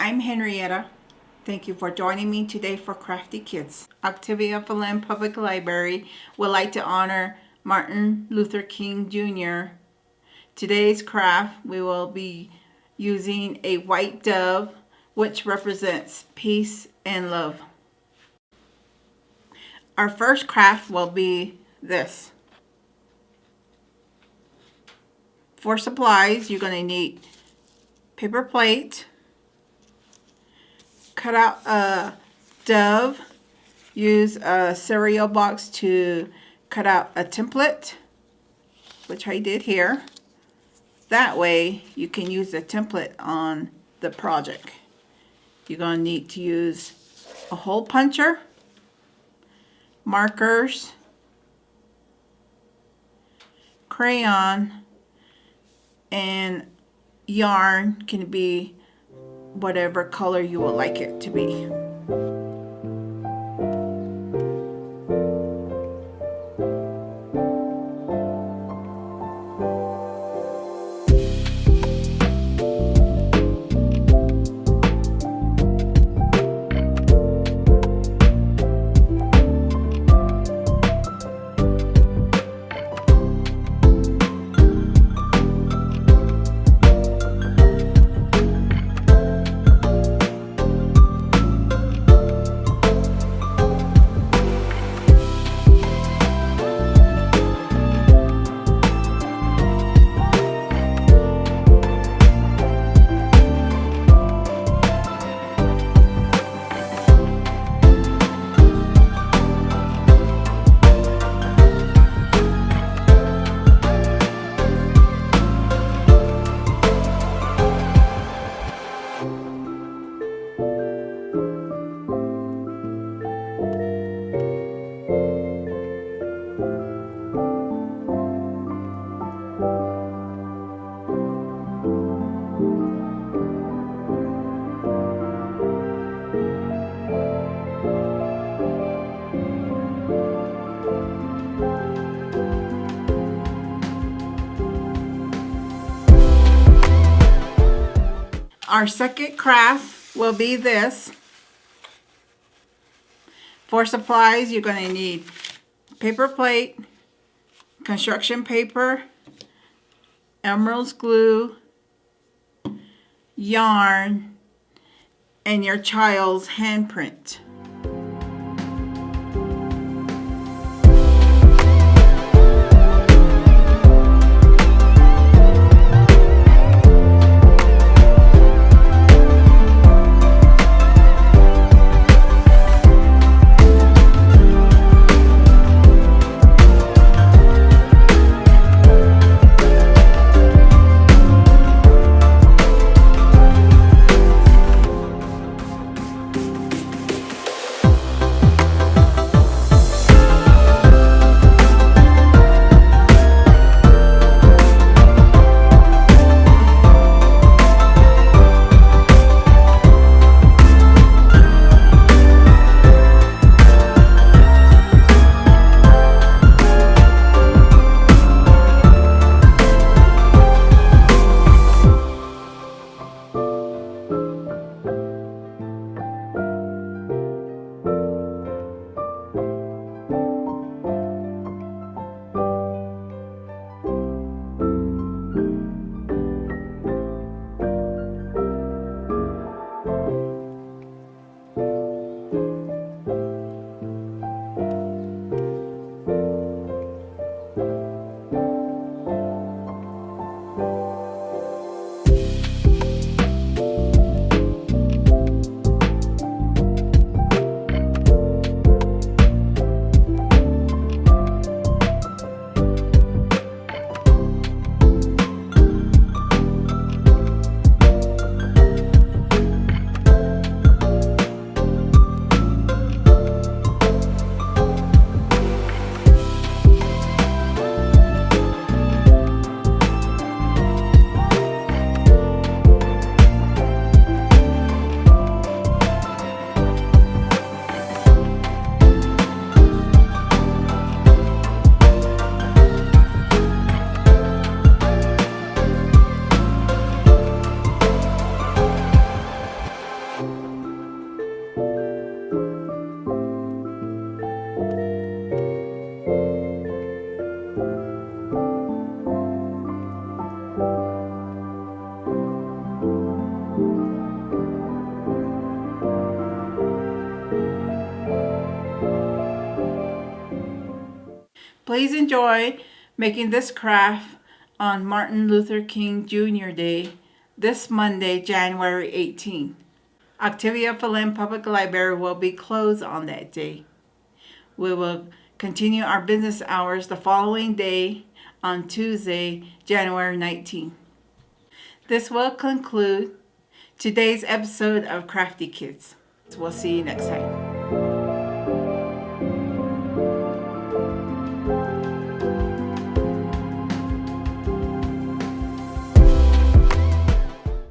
I'm Henrietta. Thank you for joining me today for Crafty Kids. Octavia Fellin Public Library would like to honor Martin Luther King Jr. Today's craft, we will be using a white dove, which represents peace and love. Our first craft will be this. For supplies, you're going to need paper plate, cut out a dove, use a cereal box to cut out a template, which I did here. That way you can use the template on the project. You're going to need to use a hole puncher, markers, crayon, and yarn can be whatever color you would like it to be. Our second craft will be this. For supplies, you're going to need paper plate, construction paper, emerald glue, yarn, and your child's handprint. Please enjoy making this craft on Martin Luther King Jr. Day, this Monday, January 18. Octavia Fellin Public Library will be closed on that day. We will continue our business hours the following day on Tuesday, January 19. This will conclude today's episode of Crafty Kids. We'll see you next time.